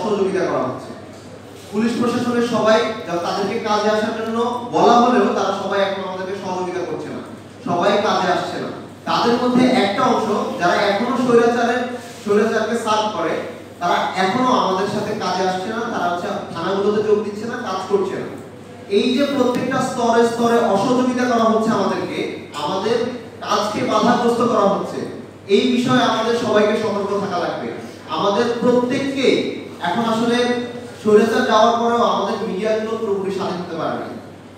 অসহযোগিতা করা হচ্ছে। পুলিশ প্রশাসনের সবাই তাদেরকে কাজে আসার জন্য বলা হলেও তারা সবাই এখন আমাদেরকে সহযোগিতা করছে না, সবাই কাজে আসছে না। তাদের মধ্যে একটা অংশ যারা এখনো স্বৈরাচারকে সার্ভ করে, তারা এখনো আমাদের সাথে কাজে আসছে না, তারা হচ্ছে থানাগুলোতে যোগ দিচ্ছে না, কাজ করছে না। এই যে প্রত্যেকটা স্তরে স্তরে অসহযোগিতা করা হচ্ছে আমাদেরকে, আমাদের কাজকে বাধাগ্রস্ত করা হচ্ছে, এই বিষয়ে আমাদের সবাইকে সতর্ক থাকা লাগবে। আমাদের প্রত্যেককে এখন আসলে স্বৈরাচার যাওয়ার পরেও আমাদের মিডিয়াগুলো পুরোপুরি স্বাধীন হতে পারে না।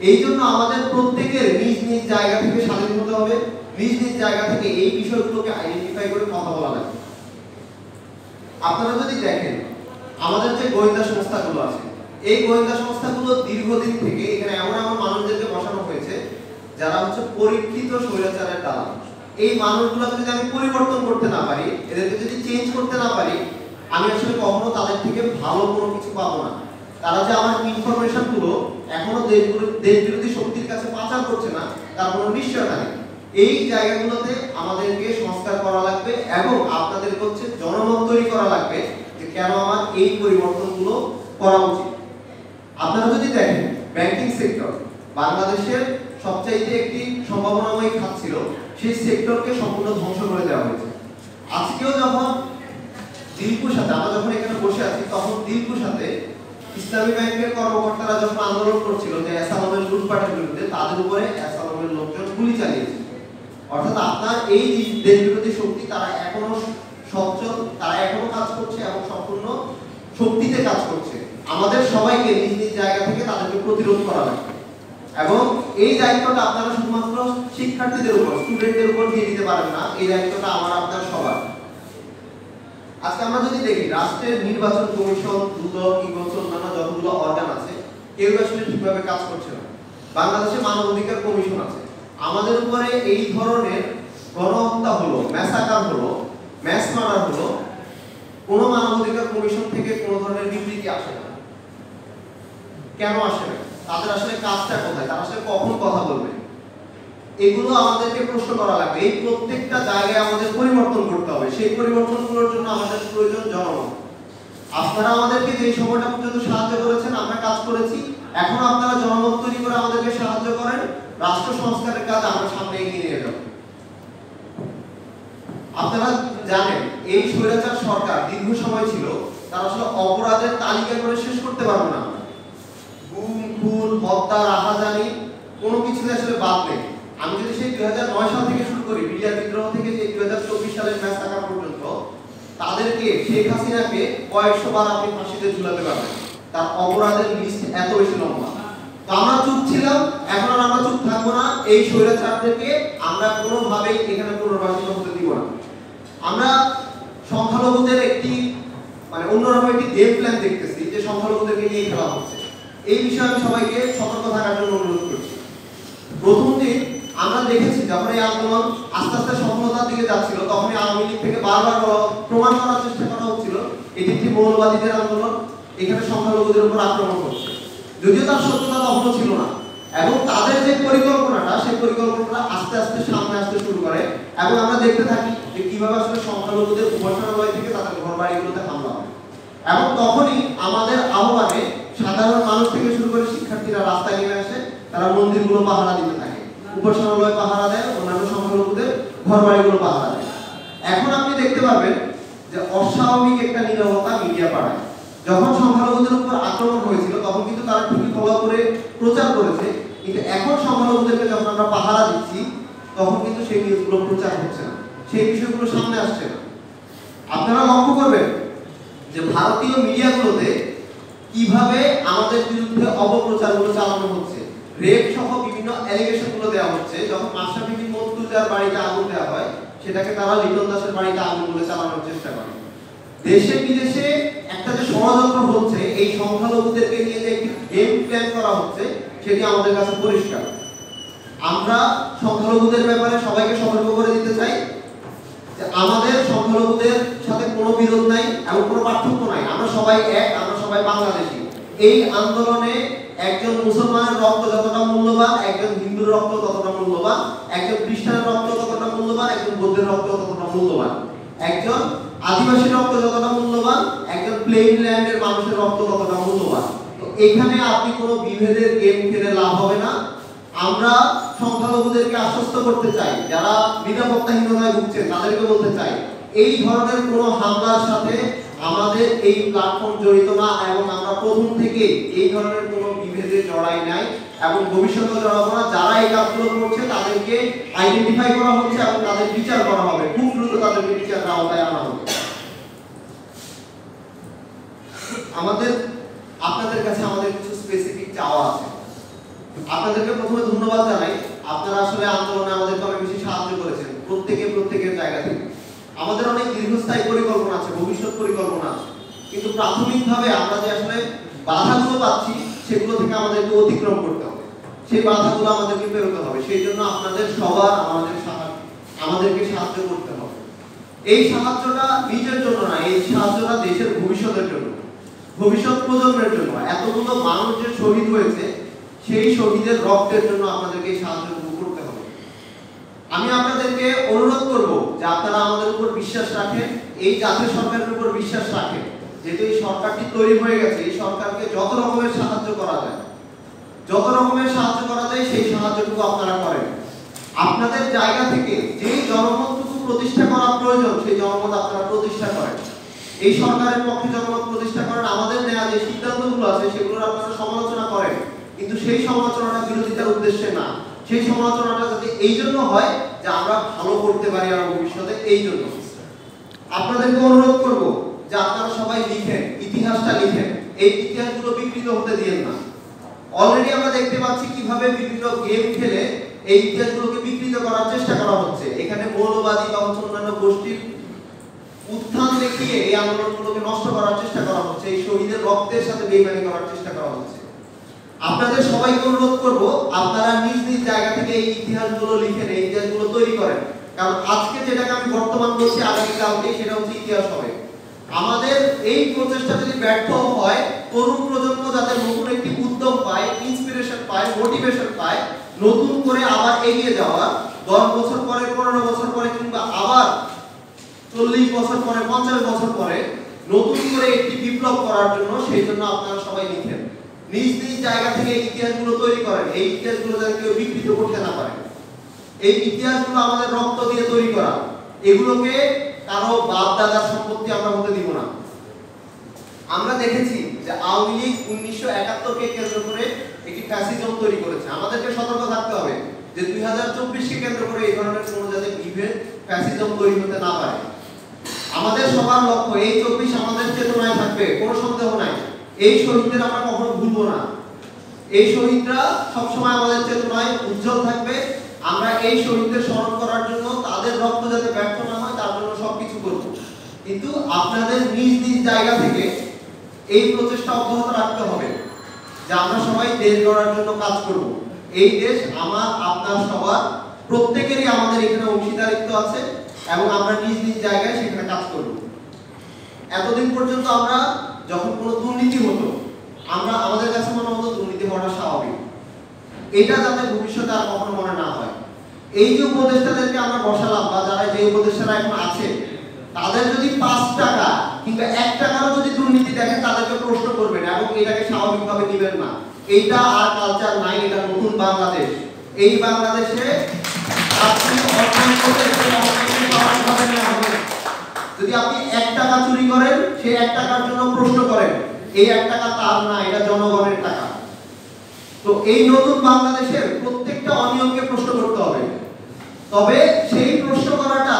এই জন্য আমাদের প্রত্যেকের নিজ নিজ জায়গা থেকে স্বাধীন হতে হবে, নিজ নিজ জায়গা থেকে এই বিষয়গুলোকে আইডেন্টিফাই করে কথা বলা লাগবে। আপনারা যদি দেখেন আমাদের যে গোয়েন্দা সংস্থাগুলো আছে, এই গোয়েন্দা সংস্থাগুলো দীর্ঘদিন থেকে এখানে এমন এমন মানুষদেরকে বসানো হয়েছে যারা হচ্ছে পরীক্ষিত স্বৈরাচারের দালাল। এই মানুষগুলোকে যদি আমি পরিবর্তন করতে না পারি, এদেরকে যদি চেঞ্জ করতে না পারি, আমি আসলে কখনো তাদের থেকে ভালো কোনো কিছু পাবো না। তারা যে আমার ইনফরমেশনগুলো এখনো দেশ বিরোধী শক্তির কাছে পাচার করছে না, তার কোনো নিশ্চয়তা নেই। এই জায়গাগুলোতে আমাদেরকে সংস্কার করা লাগবে এবং আপনাদেরকে হচ্ছে জনমত তৈরি করা লাগবে যে কেন আমার এই পরিবর্তনগুলো করা উচিত। আপনারা যদি দেখেন ব্যাংকিং সেক্টর বাংলাদেশের সবচাইতে একটি সম্ভাবনাময় খাত ছিল, সেই সেক্টরকে সম্পূর্ণ ধ্বংস করে দেওয়া হয়েছে। আজকেও যখন দিলকুর সাথে আমরা যখন এখানে বসে আছি, তখন দিলকুর সাথে ইসলামী ব্যাংকের কর্মকর্তারা যখন আন্দোলন করছিল যে এসালামের লুটপাটের বিরুদ্ধে, তাদের উপরে এসালামের লোকজন গুলি চালিয়েছে। অর্থাৎ আপনার এই দেশ বিরোধী শক্তি তারা এখনো সচল, তারা এখনো কাজ করছে এবং সম্পূর্ণ শক্তিতে কাজ করছে। আমাদের সবাইকে নিজ নিজ জায়গা থেকে তাদেরকে প্রতিরোধ করা লাগবে এবং এই দায়িত্বটা আপনারা শুধুমাত্র শিক্ষার্থীদের উপর, স্টুডেন্টদের উপর দিয়ে দিতে পারেন না, এই দায়িত্বটা আমার আপনার সবার। আজকে আমরা যদি দেখি রাষ্ট্রের নির্বাচন কমিশন, দুদক, অন্যান্য যতগুলো অর্গান আছে, কেউ আসলে ঠিকভাবে কাজ করছে না। বাংলাদেশে মানবাধিকার কমিশন আছে, আমাদের উপরে এই ধরনের গণহত্যা হলো, ম্যাসাকার হলো, ম্যাস মার্ডার হলো, কোনো মানবাধিকার কমিশন থেকে কোনো ধরনের বিবৃতি আসে না। কেন আসে না? তাদের আসলে কাজটা কোথায়? তারা আসলে কখন কথা বলবে? এগুলো আমাদেরকে প্রশ্ন করা লাগবে। এই প্রত্যেকটা জায়গায় আমাদের পরিবর্তন করতে হবে। সেই পরিবর্তনগুলোর জন্য আমাদের প্রয়োজন জনমত। আপনারা আমাদেরকে যে সময়টা পর্যন্ত সাহায্য করেছেন, আমরা কাজ করেছি, এখন আপনারা জনমত তৈরি করে আমাদেরকে সাহায্য করেন, রাষ্ট্র সংস্কারের কাজ আমরা সামনে এগিয়ে নিয়ে যাব। আপনারা জানেন এই স্বৈরাচার সরকার দীর্ঘ সময় ছিল, তারা আসলে অপরাধের তালিকা করে শেষ করতে পারবে না। গুম, খুন, হত্যা, রাহাজানি কোনো কিছুতে আসলে বাদ নেই। আমি যদি সেই 2009 সাল থেকে শুরু করি, মিডিয়া বিদ্রোহ থেকে সেই 2024 সালের ম্যাসাকার পর্যন্ত, তাদেরকে শেখ হাসিনাকে কয়েকশো বার আপনি ফাঁসিতে ঝুলাতে পারবেন। তার অপরাধের লিস্ট এত বেশি লম্বা। তো আমরা চুপ ছিলাম, এখন আর আমরা চুপ থাকবো না। এই স্বৈরাচারদেরকে আমরা কোনোভাবেই এখানে পুনর্বাসিত হতে দিব না। আমরা সংখ্যালঘুদের একটি অন্যরকম একটি গেম প্ল্যান দেখতেছি যে সংখ্যালঘুদেরকে নিয়ে খেলা হচ্ছে। এই বিষয়ে আমি সবাইকে সতর্ক থাকার জন্য অনুরোধ করছি। প্রথম দিন আমরা দেখেছি যখন এই আন্দোলন আস্তে আস্তে সফলতার দিকে যাচ্ছিল, তখনই আওয়ামী লীগ থেকে বারবার প্রমাণ করার চেষ্টা করা হচ্ছিল এটি একটি মৌলবাদীদের আন্দোলন, এখানে সংখ্যালঘুদের উপর আক্রমণ করছে, যদিও তার সত্যতা তখনও ছিল না। এবং তাদের যে পরিকল্পনাটা, সেই পরিকল্পনাটা আস্তে আস্তে সামনে আসতে শুরু করে এবং আমরা দেখতে থাকি যে কিভাবে আসলে সংখ্যালঘুদের উপাসনালয় থেকে তাদের ঘর বাড়িগুলোতে হামলা হয়। এবং তখনই আমাদের আহ্বানে সাধারণ মানুষ থেকে শুরু করে শিক্ষার্থীরা রাস্তায় নেমে আসে, তারা মন্দিরগুলো পাহারা দিতে থাকে, উপাসনালয় পাহারা দেয়, অন্যান্য সংখ্যালঘুদের ঘর বাড়িগুলো পাহারা দেয়। এখন আপনি দেখতে পাবেন যে অস্বাভাবিক একটা নীরবতা মিডিয়া পাড়ায়। যখন সংখ্যালঘুদের উপর আক্রমণ হয়েছিল তখন কিন্তু তারা ঠিকই ফলো করে প্রচার করেছে, কিন্তু এখন সংখ্যালঘুদেরকে যখন আমরা পাহারা দিচ্ছি তখন কিন্তু সেই নিউজগুলো প্রচার হচ্ছে না, সেই বিষয়গুলো সামনে আসছে না। আপনারা লক্ষ্য করবেন যে ভারতীয় মিডিয়াগুলোতে কিভাবে আমাদের বিরুদ্ধে অপপ্রচারগুলো চালানো হচ্ছে, রেপ সহ বিভিন্ন অ্যালিগেশনগুলো দেওয়া হচ্ছে। যখন মাশরাফি বিন মুর্তজার বাড়িতে আগুন দেওয়া হয়, সেটাকে তারা লিটন দাসের বাড়িতে আগুন বলে চালানোর চেষ্টা করে। দেশে বিদেশে একটা যে ষড়যন্ত্র হচ্ছে, এই সংখ্যালঘুদেরকে নিয়ে যে একটি গেম প্ল্যান করা হচ্ছে, সেটি আমাদের কাছে পরিষ্কার। আমরা সংখ্যালঘুদের ব্যাপারে সবাইকে সতর্ক করে দিতে চাই যে আমাদের সংখ্যালঘুদের সাথে কোনো বিরোধ নাই এবং কোনো পার্থক্য নাই। আমরা সবাই এক, আমরা সবাই বাংলাদেশী। এই আন্দোলনে একজন মুসলমানের রক্ত যতটা মূল্যবান, একজন হিন্দুর রক্ত ততটা মূল্যবান, একজন খ্রিস্টানের রক্ত ততটা মূল্যবান, একজন বৌদ্ধের রক্ত ততটা মূল্যবান, একজন আদিবাসী রক্ত যতটা মূল্যবান, একজন প্লেন ল্যান্ডের মানুষের রক্ত ততটা মূল্যবান। তো এখানে আপনি কোনো বিভেদের গেম খেলে লাভ হবে না। আমরা সংখ্যালঘুদেরকে আশ্বস্ত করতে চাই, যারা নিরাপত্তাহীনতায় ভুগছে তাদেরকে বলতে চাই, এই ধরনের কোনো হামলার সাথে আমাদের এই প্ল্যাটফর্ম জড়িত না, এবং আমরা প্রথম থেকে এই ধরনের কোনো বিভেদে জড়াই নাই এবং ভবিষ্যতে জড়াবো না। যারা এই কাজগুলো করছে তাদেরকে আইডেন্টিফাই করা হচ্ছে এবং তাদের বিচার করা হবে, খুব দ্রুত তাদেরকে বিচারের আওতায় আনা হবে। আপনাদের কাছে আমাদের কিছু স্পেসিফিক চাওয়া আছে। আপনাদেরকে প্রথমে ধন্যবাদ জানাই, আপনারা আসলে আন্দোলনে আমাদেরকে অনেক বেশি সাহায্য করেছেন প্রত্যেকের জায়গা থেকে। আমাদের অনেক দীর্ঘস্থায়ী পরিকল্পনা আছে, ভবিষ্যৎ পরিকল্পনা আছে, কিন্তু প্রাথমিকভাবে আমরা যে আসলে বাধাগুলো পাচ্ছি সেগুলো থেকে আমাদেরকে অতিক্রম করতে হবে, সেই বাধাগুলো আমাদেরকে পেরোতে হবে। সেই জন্য আপনাদের সবার আমাদেরকে সাহায্য করতে হবে। এই সাহায্যটা নিজের জন্য না, এই সাহায্যটা দেশের ভবিষ্যতের জন্য, ভবিষ্যৎ প্রজন্মের জন্য। এতগুলো মানুষ যে শহীদ হয়েছে সেই শহীদের রক্তের জন্য আপনাদেরকে এই সাহায্যটুকু করতে হবে। আমি আপনাদেরকে অনুরোধ করব যে আপনারা আমাদের উপর বিশ্বাস রাখেন, এই জাতীয় সরকারের উপর বিশ্বাস রাখেন। যেহেতু এই সরকারটি তৈরি হয়ে গেছে, এই সরকারকে যত রকমের সাহায্য করা যায় সেই সাহায্যটুকু আপনারা করেন। আপনাদের জায়গা থেকে যেই জনমতটুকু প্রতিষ্ঠা করা প্রয়োজন সেই জনমত আপনারা প্রতিষ্ঠা করেন। এই সরকারের পক্ষে জনমত প্রতিষ্ঠা করেন। আমাদের নেওয়া যে সিদ্ধান্তগুলো আছে সেগুলোর আপনারা সমালোচনা করেন, কিন্তু সেই সমালোচনাটা বিরোধিতার উদ্দেশ্যে না। সেই সমালোচনাটা যাতে এই জন্য হয় যে আমরা ভালো করতে পারি আর ভবিষ্যতে, এই জন্য আপনাদেরকে অনুরোধ করব যে আপনারা সবাই লিখেন, ইতিহাসটা লিখেন, এই ইতিহাসগুলো বিকৃত হতে দিয়েন না। অলরেডি আমরা দেখতে পাচ্ছি কিভাবে বিভিন্ন গেম খেলে এই ইতিহাসগুলোকে বিকৃত করার চেষ্টা করা হচ্ছে। এখানে মৌলবাদী বা অন্যান্য গোষ্ঠীর উত্থান দেখিয়ে এই আন্দোলনগুলোকে নষ্ট করার চেষ্টা করা হচ্ছে, এই শহীদের রক্তের সাথে বেইমানি করার চেষ্টা করা হচ্ছে। আপনাদের সবাইকে অনুরোধ করব আপনারা নিজ নিজ জায়গা থেকে এই ইতিহাসগুলো লিখেন, এই ইতিহাসগুলো তৈরি করেন। কারণ আজকে যেটাকে আমি বর্তমান বলছি, আগামীকালকে সেটা হচ্ছে ইতিহাস হবে। আমাদের এই প্রচেষ্টা যদি ব্যর্থ হয়, তরুণ প্রজন্ম যাতে নতুন একটি উদ্যম পায়, ইন্সপিরেশন পায়, মোটিভেশন পায়, নতুন করে আবার এগিয়ে যাওয়া, 10 বছর পরে, 15 বছর পরে, কিংবা আবার 40 বছর পরে, 50 বছর পরে নতুন করে একটি বিপ্লব করার জন্য, সেই জন্য আপনারা সবাই লিখেন, নিজ নিজ জায়গা থেকে এই ইতিহাসগুলো তৈরি করেন। এই ইতিহাসগুলো যাতে কেউ বিকৃত করতে না পারে। এই ইতিহাসগুলো আমাদের রক্ত দিয়ে তৈরি করা, এগুলোকে কারো বাপ দাদার সম্পত্তি আমরা হতে দিব না। আমরা দেখেছি যে আওয়ামী লীগ 1971 কে কেন্দ্র করে একটি ফ্যাসিজম তৈরি করেছে। আমাদেরকে সতর্ক থাকতে হবে যে 2024 কে কেন্দ্র করে এই ধরনের কোনো যাতে বিভেদ, ফ্যাসিজম তৈরি হতে না পারে। আমাদের সবার লক্ষ্য এই 24 আমাদের চেতনায় থাকবে, কোনো সন্দেহ নাই। এই শহীদদের আমরা কখনো ভুলবো না। এই শহীদরা সবসময় আমাদের চেতনায় উজ্জ্বল থাকবে। আমরা এই শহীদদের স্মরণ করার জন্য, তাদের রক্ত যাতে ব্যর্থ না হয় তার জন্য সবকিছু করব। কিন্তু আপনাদের নিজ নিজ জায়গা থেকে এই প্রচেষ্টা অব্যাহত রাখতে হবে যে আমরা সবাই দেশ গড়ার জন্য কাজ করব। এই দেশ আমার, আপনার, সবার, প্রত্যেকেরই আমাদের এখানে অংশীদারিত্ব আছে এবং আমরা নিজ নিজ জায়গায় সেখানে কাজ করব। এতদিন পর্যন্ত আমরা যখন কোনো দুর্নীতি হতো, আমাদের কাছে মনে হতো দুর্নীতি হওয়াটা স্বাভাবিক। এটা যাতে ভবিষ্যতে আর কখনো মনে না হয়। এই যে উপদেষ্টাদেরকে আমরা বসালাম, বা যারা যে উপদেষ্টারা এখন আছে, তাদের যদি 5 টাকা কিংবা 1 টাকারও যদি দুর্নীতি দেখেন, তাদেরকে প্রশ্ন করবেন এবং এটাকে স্বাভাবিকভাবে নেবেন না। এইটা আর কালচার নাই, এটা নতুন বাংলাদেশ। এই বাংলাদেশে আপনি যদি আপনি 1 টাকা চুরি করেন, সেই 1 টাকার জন্য প্রশ্ন করেন, এই 1 টাকা তার না, এটা জনগণের টাকা। তো এই নতুন বাংলাদেশের প্রত্যেকটা অনিয়মকে প্রশ্ন করতে হবে। তবে সেই প্রশ্ন করাটা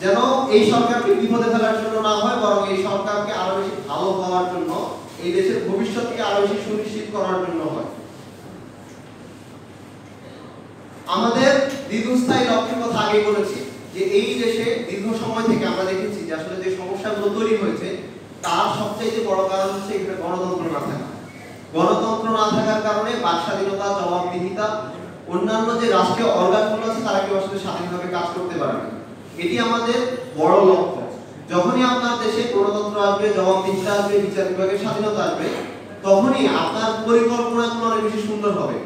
যেন এই সরকারকে বিপদে ফেলার জন্য না হয়, বরং এই সরকারকে আরো বেশি ভালো হওয়ার জন্য, এই দেশের ভবিষ্যৎকে আরো বেশি সুনিশ্চিত করার জন্য হয়। আমাদের দীর্ঘস্থায়ী লক্ষ্যের কথা আগে বলেছি যে এই দেশে দীর্ঘ সময় থেকে আমরা দেখেছি যে আসলে যে সমস্যাগুলো তৈরি হয়েছে তার সবচেয়ে বড় কারণ হচ্ছে এখানে গণতন্ত্র না থাকা। গণতন্ত্র না থাকার কারণে বাক স্বাধীনতা, জবাবদিহিতা, অন্যান্য যে রাষ্ট্রীয় অর্গানগুলো আছে তারা কেউ আসলে স্বাধীনভাবে কাজ করতে পারে না। এটি আমাদের বড় লক্ষ্য। যখনই আপনার দেশে গণতন্ত্র আসবে, জবাবদিহিতা আসবে, বিচার বিভাগের স্বাধীনতা আসবে, তখনই আপনার পরিকল্পনাগুলো অনেক বেশি সুন্দর হবে।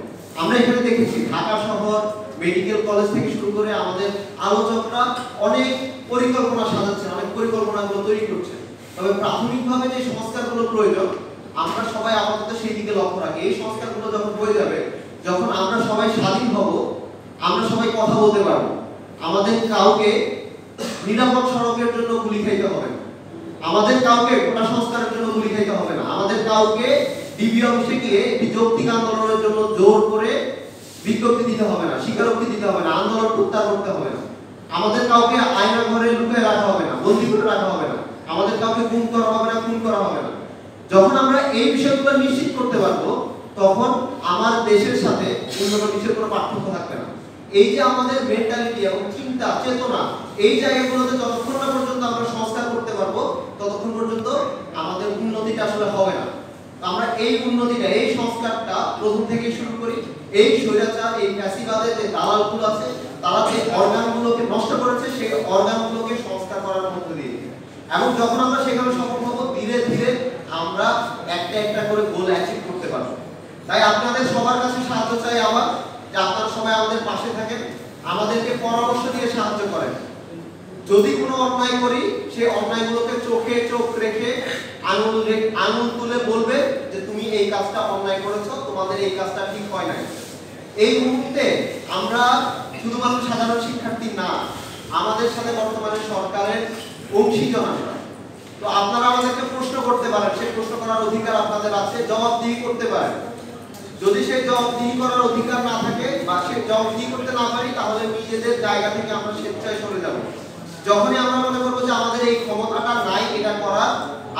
আমরা এখানে দেখেছি ঢাকা শহর, মেডিকেল কলেজ থেকে শুরু করে আমাদের আলোচকরা অনেক পরিকল্পনা সাজাচ্ছেন, অনেক পরিকল্পনাগুলো তৈরি করছেন। তবে প্রাথমিকভাবে যে সংস্কারগুলো প্রয়োজন আমরা সবাই আপাতত সেই দিকে লক্ষ্য রাখি। এই সংস্কারগুলো যখন হয়ে যাবে, যখন আমরা সবাই স্বাধীন হব, আমরা সবাই কথা বলতে পারবো, আমাদের কাউকে নিরাপদ সড়কের জন্য গুলি খাইতে হবে না, আমাদের কাউকে কোটা সংস্কারের জন্য গুলি খাইতে হবে না, আমাদের কাউকে ডিবি অফিসে গিয়ে একটি যৌক্তিক আন্দোলনের জন্য জোর করে বিজ্ঞপ্তি দিতে হবে না, স্বীকারোক্তি দিতে হবে না, আন্দোলন প্রত্যাহার করতে হবে না, আমাদের কাউকে আয়না ঘরে লুকিয়ে রাখা হবে না, বন্দী করে রাখা হবে না, আমাদের কাউকে গুম করা হবে না, খুন করা হবে না। যখন আমরা এই বিষয়গুলো নিশ্চিত করতে পারবো, তখন আমার দেশের সাথে অন্য দেশের কোনো পার্থক্য থাকবে না। এই যে আমাদের মেন্টালিটি এবং চিন্তা চেতনা, এই জায়গাগুলোতে যতক্ষণ না পর্যন্ত আমরা সংস্কার করতে পারবো, ততক্ষণ পর্যন্ত আমাদের উন্নতিটা আসলে হবে না। আমরা এই উন্নতিটা, এই সংস্কারটা প্রথম থেকেই শুরু করি। এই স্বৈরাচার, এই ফ্যাসিবাদের যে দালালগুলো আছে, তারা যে অর্গানগুলোকে নষ্ট করেছে, সেই অর্গানগুলোকে সংস্কার করার মধ্য দিয়ে, এবং যখন আমরা সেখানে সফল হবো, ধীরে ধীরে আমরা একটা একটা করে গোল অ্যাচিভ করতে পারবো। তাই আপনাদের সবার কাছে সাহায্য চাই আমার, যে আপনারা সবাই আমাদের পাশে থাকেন, আমাদেরকে পরামর্শ দিয়ে সাহায্য করেন। যদি কোনো অন্যায় করি, সেই অন্যায়গুলোকে চোখে চোখ রেখে আঙুল তুলে বলবে যে তুমি এই কাজটা অন্যায় করেছো, তোমাদের এই কাজটা ঠিক হয় নাই। এই মুহূর্তে আমরা শুধুমাত্র সাধারণ শিক্ষার্থী না, আমাদের সাথে বর্তমানে সরকারের অংশীজন আছে। তো আপনারা আমাদেরকে প্রশ্ন করতে পারেন, সেই প্রশ্ন করার অধিকার আপনাদের আছে, জবাবদিহি করতে পারেন। যদি সেই জবাবদিহি করার অধিকার না থাকে বা সেই জবাবদিহি করতে না পারি, তাহলে নিজেদের জায়গা থেকে আমরা স্বেচ্ছায় সরে যাব। যখনই আমরা মনে করবো যে আমাদের এই ক্ষমতাটা নাই এটা করার,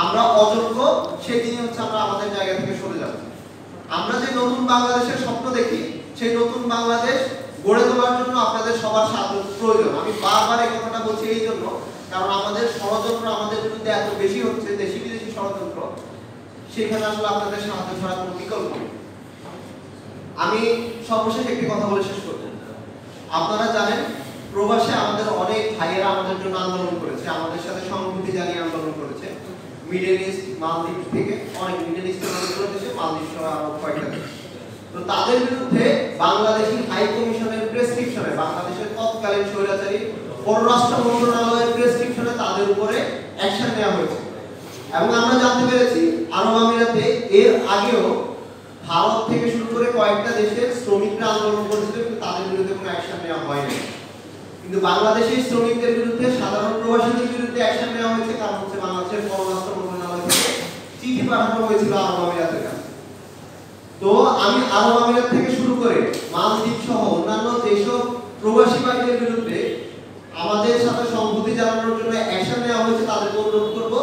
আমরা অযোগ্য, সেই দিনই হচ্ছে আমরা আমাদের জায়গা থেকে সরে যাব। আমরা যে নতুন বাংলাদেশের স্বপ্ন দেখি, সেই নতুন বাংলাদেশ গড়ে তোলার জন্য আপনাদের সবার সাহায্য প্রয়োজন। আমি বারবার এই কথাটা বলছি এই জন্য, কারণ আমাদের ষড়যন্ত্র আমাদের বিরুদ্ধে এত বেশি হচ্ছে, দেশি বিদেশি ষড়যন্ত্র, সেখানে আসলে আপনাদের সাহায্য ছাড়া কোনো বিকল্প নেই। আমি সর্বশেষ একটি কথা বলে শেষ করব। আপনারা জানেন, প্রবাসে আমাদের অনেক ভাইয়েরা আমাদের জন্য আন্দোলন করেছে, আমাদের সাথে সংহতি জানিয়ে আন্দোলন করেছে। মিডল ইস্ট, মালদ্বীপ থেকে অনেক, মিডল ইস্টের দেশে, মালদ্বীপ সহ আরো কয়েকটা দেশ। তো তাদের বিরুদ্ধে বাংলাদেশি হাই কমিশনের প্রেসক্রিপশনে, বাংলাদেশের তৎকালীন স্বৈরাচারী পররাষ্ট্র মন্ত্রণালয়ের প্রেসক্রিপশনে তাদের উপরে অ্যাকশন নেওয়া হয়েছে। এবং আমরা জানতে পেরেছি আরব আমিরাতে এর আগেও ভারত থেকে শুরু করে কয়েকটা দেশের শ্রমিকরা আন্দোলন করেছিল, কিন্তু তাদের বিরুদ্ধে কোনো অ্যাকশন নেওয়া হয়নি। কিন্তু বাংলাদেশি শ্রমিকদের বিরুদ্ধে, সাধারণ প্রবাসীদের বিরুদ্ধে অ্যাকশন নেওয়া হয়েছে, কারণ হচ্ছে বাংলাদেশের পররাষ্ট্র মন্ত্রণালয় থেকে চিঠি পাঠানো হয়েছিল আরব আমিরাতের কাছে। তো আমি আরব আমিরাত থেকে শুরু করে মালদ্বীপ সহ অন্যান্য যেসব প্রবাসী ভাইদের বিরুদ্ধে আমাদের সাথে সংহতি জানানোর জন্য অ্যাকশন নেওয়া হয়েছে, তাদেরকে অনুরোধ করব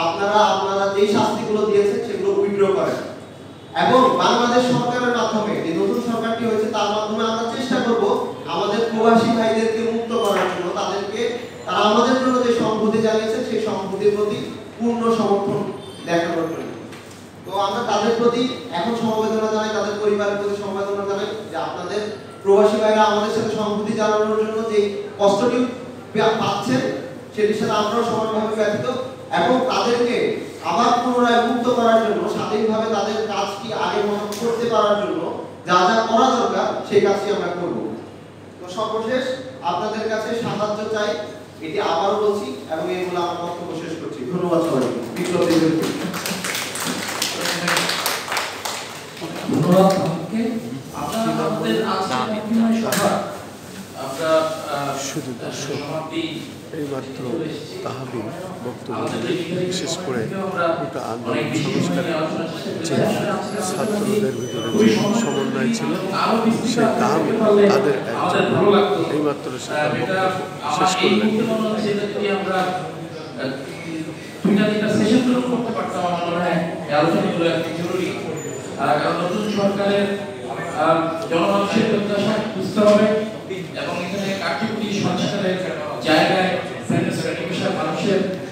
আপনারা যে শাস্তিগুলো দিয়েছেন সেগুলো উইথড্র করেন। এবং বাংলাদেশ সরকারের মাধ্যমে, যে নতুন সরকারটি হয়েছে তার মাধ্যমে আমরা চেষ্টা করব আমাদের প্রবাসী ভাইদেরকে মুক্ত করার জন্য, তারা আমাদের জন্য যে সংহতি জানিয়েছে সেই সংহতির প্রতি পূর্ণ সমর্থন দেখানোর জন্য। তো আমরা তাদের প্রতি এখন সমবেদনা জানাই, তাদের পরিবারের প্রতি সমবেদনা জানাই, যে আপনাদের প্রবাসী ভাইরা আমাদের সাথে সংহতি জানানোর জন্য যে কষ্টটি পাচ্ছেন, সেটির সাথে আমরাও সমানভাবে ব্যথিত, এবং তাদেরকে আবার পুনরায় মুক্ত করার জন্য, স্বাধীনভাবে তাদের কাজটি আগের মতো করতে পারার জন্য যা যা করা দরকার সেই কাজটি আমরা করব। তো সর্বশেষ আপনাদের কাছে সাহায্য চাই, এটি আবারও বলছি, এবং এগুলো আমার বক্তব্য শেষ করছি। ধন্যবাদ সবাইকে। ধন্যবাদ আপনাকে। আপনারা আমাদের আজকের বিভিন্ন সভা আমরা শুধু সমাপ্তি এইমাত্র তাহাবি বক্তব্য বিশেষ করে গোটা আন্দোলন সংস্কারের যে ছাত্রদের ভিতরে যে সমন্বয় ছিল, সেই তাহাবি তাদের একজন এইমাত্র সে তার বক্তব্য শেষ করলেন। কারণ নতুন সরকারের জনমানুষের প্রত্যাশা বুঝতে হবে, এবং এখানে কার্যকরী সংস্কারের জায়গা